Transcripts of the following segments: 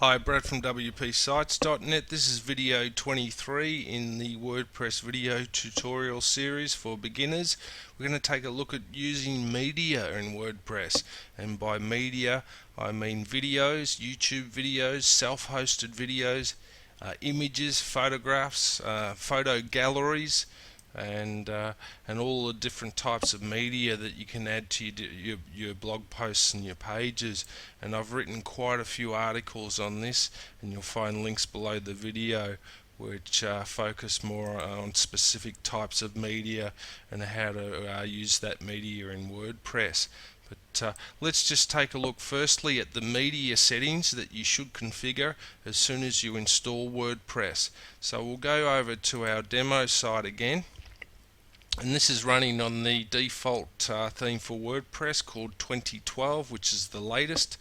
Hi, Brad from WPSites.net. This is video 23 in the WordPress video tutorial series for beginners. We're going to take a look at using media in WordPress. And by media, I mean videos, YouTube videos, self-hosted videos, images, photographs, photo galleries, and all the different types of media that you can add to your blog posts and your pages. And I've written quite a few articles on this, and you'll find links below the video which focus more on specific types of media and how to use that media in WordPress. But let's just take a look firstly at the media settings that you should configure as soon as you install WordPress. So we'll go over to our demo site again, and this is running on the default theme for WordPress called 2012, which is the latest.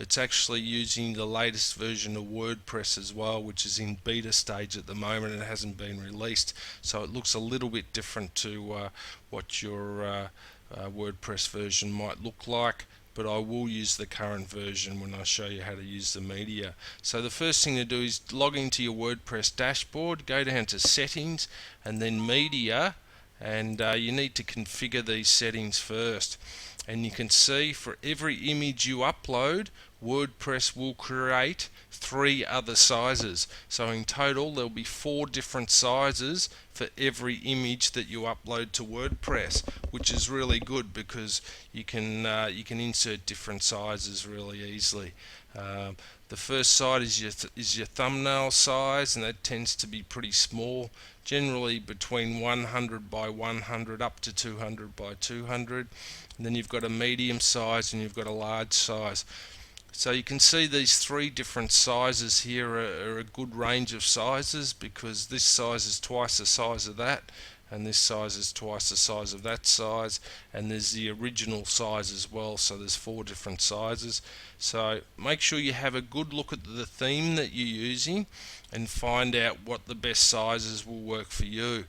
It's actually using the latest version of WordPress as well, which is in beta stage at the moment and hasn't been released, so it looks a little bit different to what your WordPress version might look like, but I will use the current version when I show you how to use the media. So the first thing to do is log into your WordPress dashboard, go down to settings and then media, and you need to configure these settings first. And you can see for every image you upload, WordPress will create 3 other sizes. So in total there'll be 4 different sizes for every image that you upload to WordPress, which is really good because you can insert different sizes really easily. The first size is your thumbnail size, and that tends to be pretty small, generally between 100 by 100 up to 200 by 200. And then you've got a medium size and you've got a large size. So you can see these 3 different sizes here are a good range of sizes, because this size is twice the size of that, and this size is twice the size of that size, and there's the original size as well, so there's 4 different sizes. So make sure you have a good look at the theme that you're using and find out what the best sizes will work for you.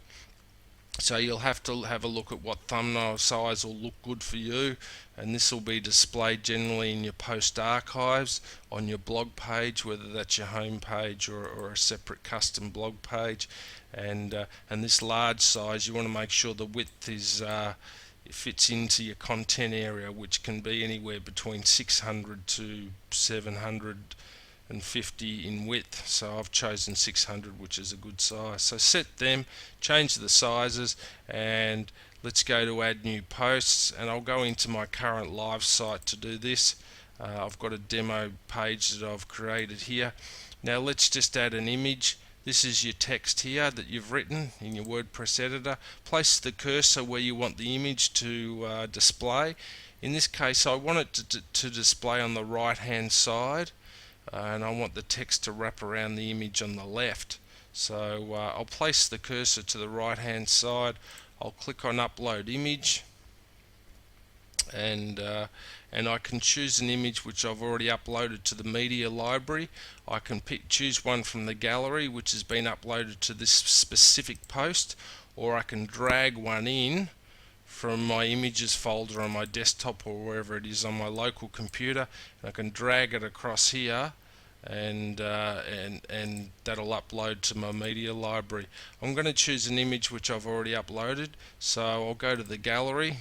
So you'll have to have a look at what thumbnail size will look good for you, and this will be displayed generally in your post archives on your blog page, whether that's your home page or a separate custom blog page. And this large size, you want to make sure the width is it fits into your content area, which can be anywhere between 600 to 750 in width. So I've chosen 600, which is a good size. So set them, change the sizes, and let's go to add new posts, and I'll go into my current live site to do this. I've got a demo page that I've created here. Now let's just add an image. This is your text here that you've written in your WordPress editor. Place the cursor where you want the image to display. In this case, I want it to display on the right hand side, and I want the text to wrap around the image on the left. So I'll place the cursor to the right hand side. I'll click on upload image, and I can choose an image which I've already uploaded to the media library. I can choose one from the gallery which has been uploaded to this specific post, or I can drag one in from my images folder on my desktop or wherever it is on my local computer, and I can drag it across here, and that'll upload to my media library. I'm going to choose an image which I've already uploaded, so I'll go to the gallery.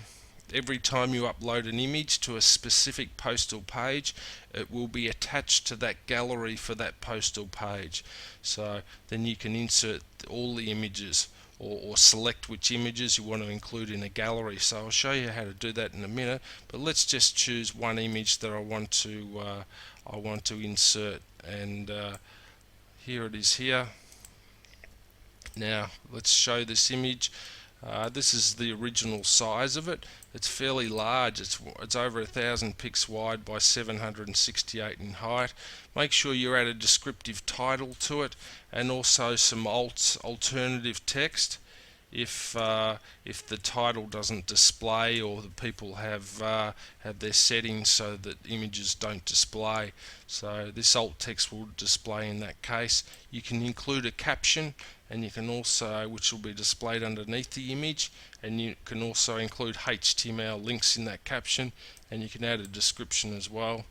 Every time you upload an image to a specific postal page, it will be attached to that gallery for that postal page. So then you can insert all the images, or select which images you want to include in a gallery. So I'll show you how to do that in a minute, but let's just choose one image that I want to insert, and here it is here. Now let's show this image. This is the original size of it. It's fairly large. It's over 1,000 pixels wide by 768 in height. Make sure you add a descriptive title to it, and also some alternative text if the title doesn't display, or the people have their settings so that images don't display. So this alt text will display in that case. You can include a caption, and you can also, which will be displayed underneath the image, and you can also include HTML links in that caption, and you can add a description as well.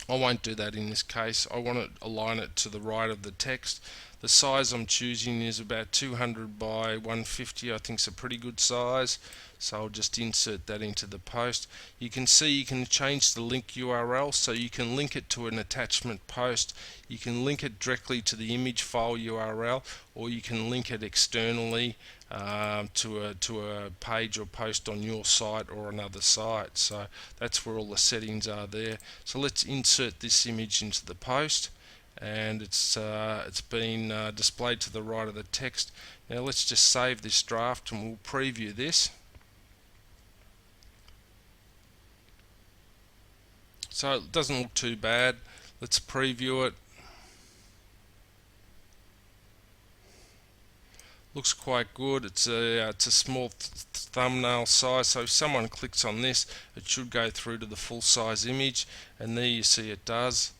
I won't do that in this case. I want to align it to the right of the text. The size I'm choosing is about 200 by 150. I think it's a pretty good size. So I'll just insert that into the post. You can see you can change the link URL, so you can link it to an attachment post. You can link it directly to the image file URL, or you can link it externally to a page or post on your site or another site. So that's where all the settings are there. So let's insert this image into the post, and it's been displayed to the right of the text. Now let's just save this draft and we'll preview this. So it doesn't look too bad. Let's preview it. Looks quite good. It's a small thumbnail size, so if someone clicks on this, it should go through to the full size image, and there you see it does.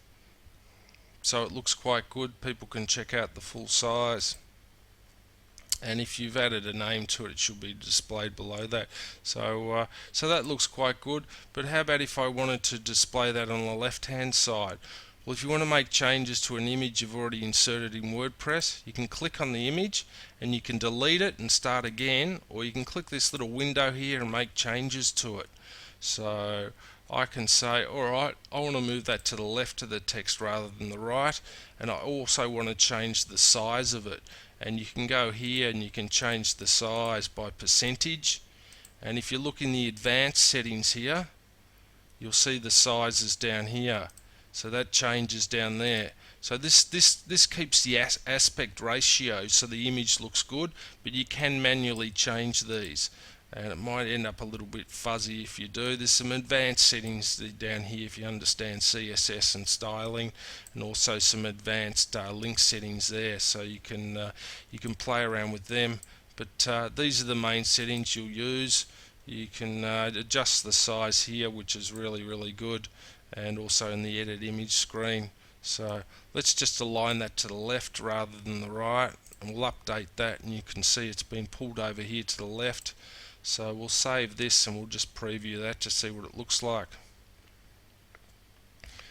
So it looks quite good. People can check out the full size, and if you've added a name to it, it should be displayed below that. So that looks quite good. But how about if I wanted to display that on the left hand side? Well, if you want to make changes to an image you've already inserted in WordPress, you can click on the image and you can delete it and start again, or you can click this little window here and make changes to it. So I can say, alright, I want to move that to the left of the text rather than the right, and I also want to change the size of it. And you can go here and you can change the size by percentage, and if you look in the advanced settings here, you'll see the sizes down here. So that changes down there. So this keeps the aspect ratio so the image looks good, but you can manually change these, and it might end up a little bit fuzzy if you do. There's some advanced settings down here if you understand CSS and styling, and also some advanced link settings there, so you can play around with them. But these are the main settings you'll use. You can adjust the size here, which is really good, and also in the edit image screen. So let's just align that to the left rather than the right, and we'll update that, and you can see it's been pulled over here to the left. So we'll save this and we'll just preview that to see what it looks like.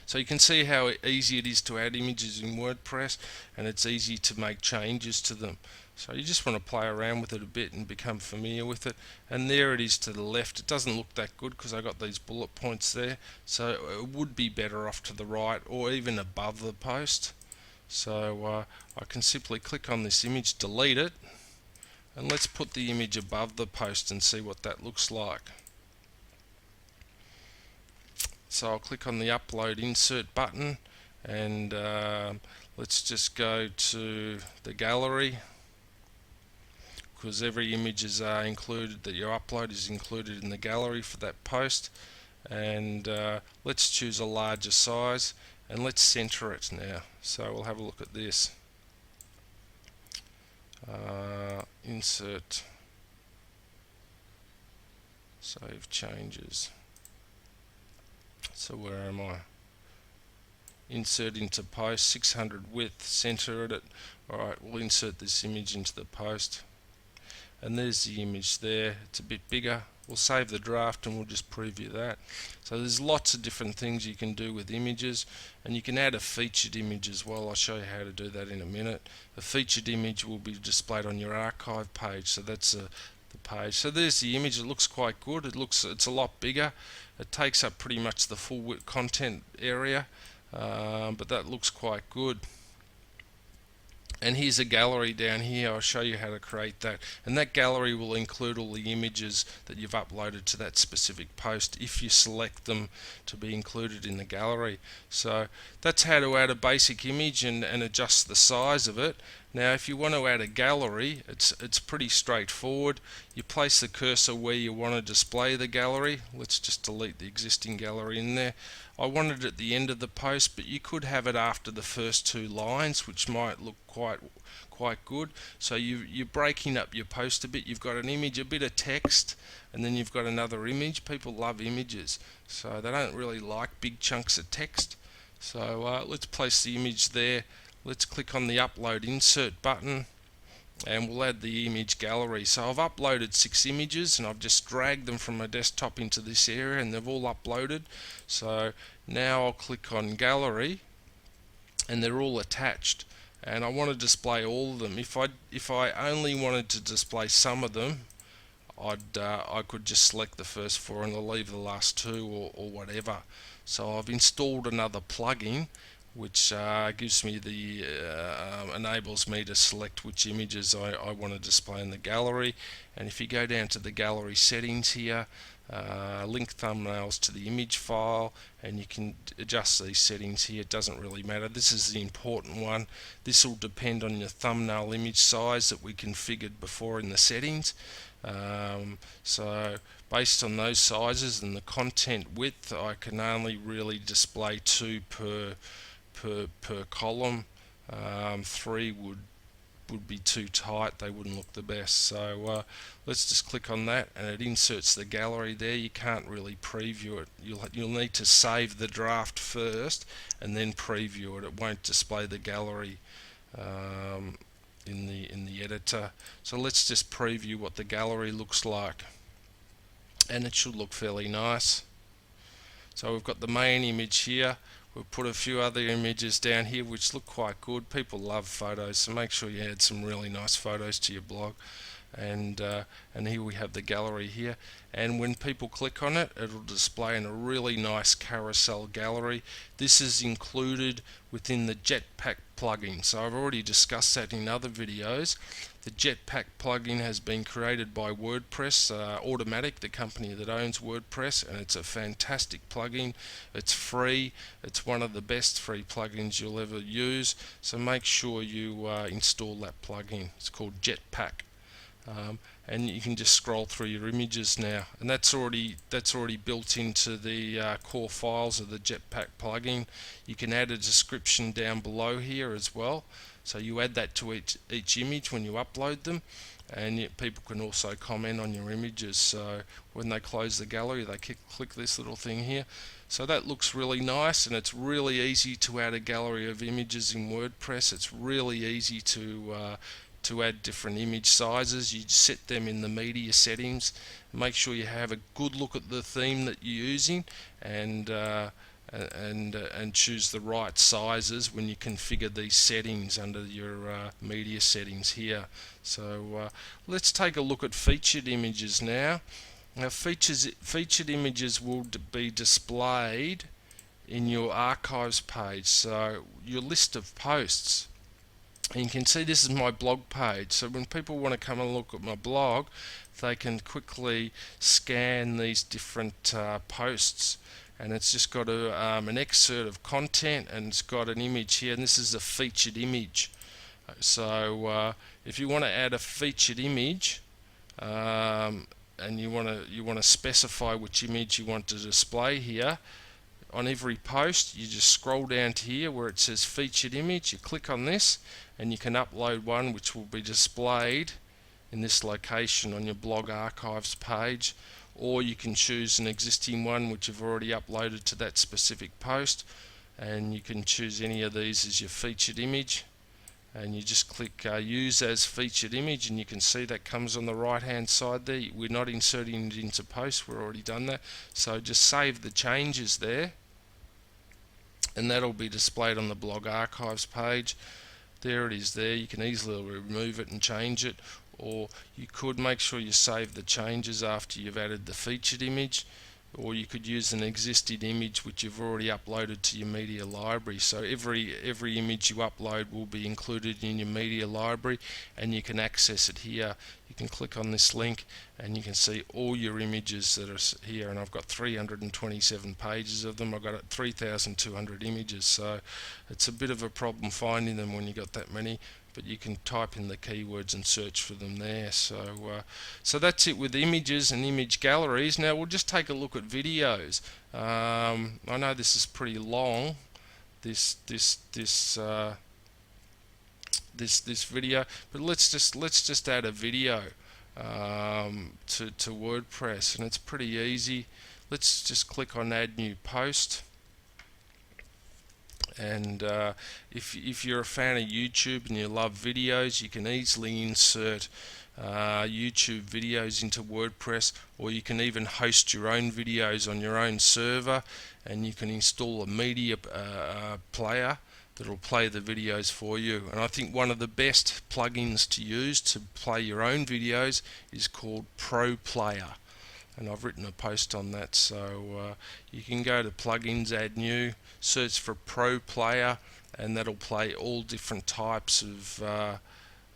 So you can see how easy it is to add images in WordPress, and it's easy to make changes to them. So you just want to play around with it a bit and become familiar with it. And there it is to the left. It doesn't look that good because I got these bullet points there, so it would be better off to the right or even above the post. So I can simply click on this image, delete it, and let's put the image above the post and see what that looks like. So I'll click on the upload insert button, and let's just go to the gallery, because every image is included that you upload is included in the gallery for that post. And let's choose a larger size, and let's center it now. So we'll have a look at this. Insert, save changes. So where am I? Insert into post, 600 width, center it. Alright, we'll insert this image into the post, and there's the image there. It's a bit bigger. We'll save the draft and we'll just preview that. So there's lots of different things you can do with images, and you can add a featured image as well. I'll show you how to do that in a minute. A featured image will be displayed on your archive page, so that's the page. So there's the image. It looks quite good. It's a lot bigger. It takes up pretty much the full content area, but that looks quite good. And here's a gallery down here. I'll show you how to create that, and that gallery will include all the images that you've uploaded to that specific post if you select them to be included in the gallery. So that's how to add a basic image and adjust the size of it. Now if you want to add a gallery, it's pretty straightforward. You place the cursor where you want to display the gallery. Let's just delete the existing gallery in there. I want it at the end of the post, but you could have it after the first two lines, which might look quite good. So you're breaking up your post a bit. You've got an image, a bit of text, and then you've got another image. People love images, so they don't really like big chunks of text. So let's place the image there. Let's click on the upload insert button, and we'll add the image gallery. So I've uploaded 6 images and I've just dragged them from my desktop into this area, and they've all uploaded. So now I'll click on gallery and they're all attached, and I want to display all of them. If I only wanted to display some of them, I could just select the first 4 and I'll leave the last 2 or whatever. So I've installed another plugin which gives me the enables me to select which images I want to display in the gallery. And if you go down to the gallery settings here, link thumbnails to the image file, and you can adjust these settings here. It doesn't really matter. This is the important one. This will depend on your thumbnail image size that we configured before in the settings. So based on those sizes and the content width, I can only really display 2 per column. 3 would be too tight, they wouldn't look the best. So let's just click on that, and it inserts the gallery there. You can't really preview it. You'll need to save the draft first and then preview it. It won't display the gallery in the editor. So let's just preview what the gallery looks like, and it should look fairly nice. So we've got the main image here. We've put a few other images down here which look quite good. People love photos, so make sure you add some really nice photos to your blog. And here we have the gallery here, and when people click on it, it'll display in a really nice carousel gallery. This is included within the Jetpack plugin, so I've already discussed that in other videos. The Jetpack plugin has been created by WordPress Automatic, the company that owns WordPress, and it's a fantastic plugin. It's free. It's one of the best free plugins you'll ever use, so make sure you install that plugin. It's called Jetpack. And you can just scroll through your images now, and that's already built into the core files of the Jetpack plugin. You can add a description down below here as well, so you add that to each image when you upload them, and people can also comment on your images. So when they close the gallery, they click this little thing here. So that looks really nice, and it's really easy to add a gallery of images in WordPress. It's really easy to add different image sizes. You set them in the media settings. Make sure you have a good look at the theme that you're using, and choose the right sizes when you configure these settings under your media settings here. So let's take a look at featured images now. Now featured images will be displayed in your archives page, so your list of posts. And you can see this is my blog page, so when people want to come and look at my blog, they can quickly scan these different posts, and it's just got an excerpt of content, and it's got an image here, and this is a featured image. So if you want to add a featured image, and you want to specify which image you want to display here, on every post you just scroll down to here where it says featured image. You click on this, and you can upload one which will be displayed in this location on your blog archives page, or you can choose an existing one which you've already uploaded to that specific post, and you can choose any of these as your featured image, and you just click use as featured image, and you can see that comes on the right hand side there. We're not inserting it into post, we've already done that, so just save the changes there, and that'll be displayed on the blog archives page. There it is there. You can easily remove it and change it, or you could make sure you save the changes after you've added the featured image, or you could use an existing image which you've already uploaded to your media library. So every image you upload will be included in your media library, and you can access it here. You can click on this link and you can see all your images that are here, and I've got 327 pages of them. I've got 3,200 images, so it's a bit of a problem finding them when you got that many, but you can type in the keywords and search for them there. So that's it with images and image galleries. Now we'll just take a look at videos. I know this is pretty long, this video, but let's just add a video to WordPress, and it's pretty easy. Let's just click on add new post, And if you're a fan of YouTube and you love videos, you can easily insert YouTube videos into WordPress, or you can even host your own videos on your own server, and you can install a media player that'll play the videos for you. And I think one of the best plugins to use to play your own videos is called Pro Player, and I've written a post on that. So you can go to plugins, add new, search for Pro Player, and that'll play all different types of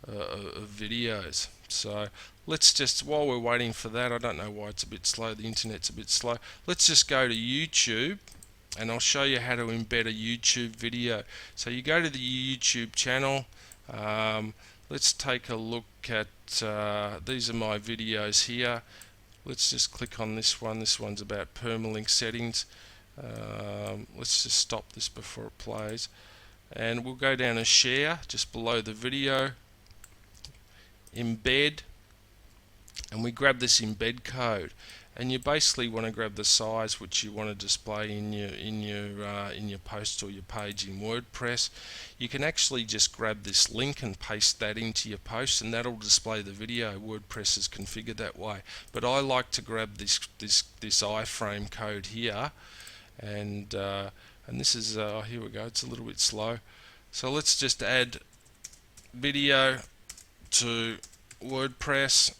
videos. So let's just, while we're waiting for that, I don't know why it's a bit slow, the internet's a bit slow, let's just go to YouTube and I'll show you how to embed a YouTube video. So you go to the YouTube channel, let's take a look at, these are my videos here. Let's just click on this one. This one's about permalink settings. Let's just stop this before it plays, and we'll go down to share just below the video, embed, and we grab this embed code, and you basically want to grab the size which you want to display in your post or your page in WordPress. You can actually just grab this link and paste that into your post, and that'll display the video. WordPress is configured that way, but I like to grab this iframe code here, and this is here we go. It's a little bit slow, so let's just add video to WordPress.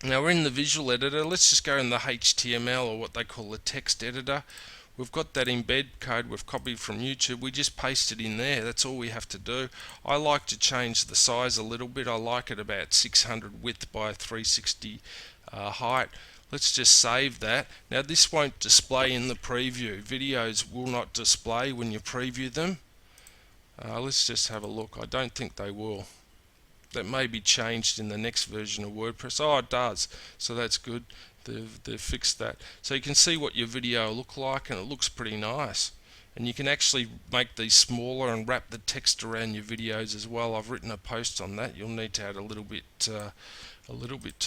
Now we're in the visual editor. Let's just go in the HTML, or what they call the text editor. We've got that embed code we've copied from YouTube. We just paste it in there. That's all we have to do. I like to change the size a little bit. I like it about 600 width by 360 height. Let's just save that. Now this won't display in the preview. Videos will not display when you preview them. Let's just have a look. I don't think they will. That may be changed in the next version of WordPress. Oh, it does. So that's good. They've fixed that. So you can see what your video will look like, and it looks pretty nice. And you can actually make these smaller and wrap the text around your videos as well. I've written a post on that. You'll need to add a little bit to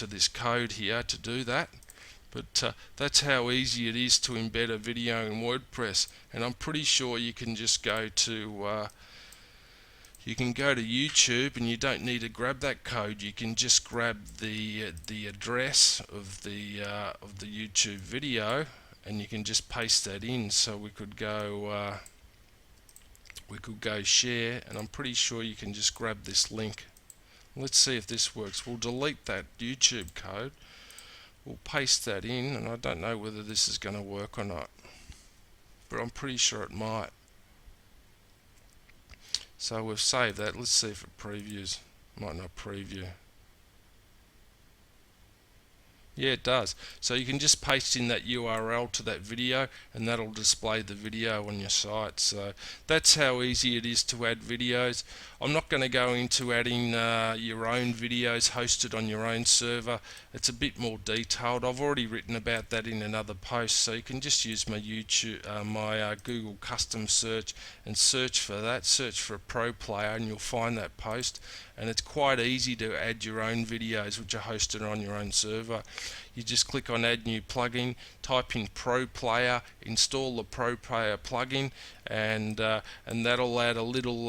this code here to do that. But that's how easy it is to embed a video in WordPress. And I'm pretty sure you can just go to YouTube, and you don't need to grab that code. You can just grab the address of the YouTube video, and you can just paste that in. So we could go share, and I'm pretty sure you can just grab this link. Let's see if this works. We'll delete that YouTube code. We'll paste that in, and I don't know whether this is going to work or not, but I'm pretty sure it might. So we've saved that. Let's see if it previews. Might not preview. Yeah, it does. So you can just paste in that URL to that video, and that'll display the video on your site. So that's how easy it is to add videos. I'm not going to go into adding your own videos hosted on your own server. It's a bit more detailed. I've already written about that in another post, so you can just use my Google custom search and search for that. Search for Pro Player, and you'll find that post. And it's quite easy to add your own videos which are hosted on your own server. You just click on add new plugin, type in Pro Player, install the Pro Player plugin, and that'll add a little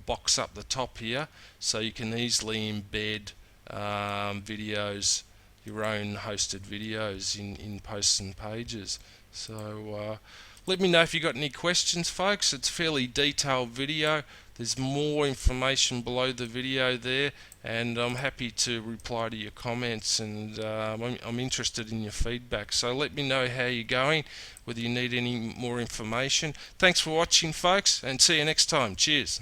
box up the top here, so you can easily embed videos, your own hosted videos in posts and pages. So let me know if you got any questions, folks. It's a fairly detailed video. There's more information below the video there, and I'm happy to reply to your comments, and I'm interested in your feedback. So let me know how you're going, whether you need any more information. Thanks for watching, folks, and see you next time. Cheers.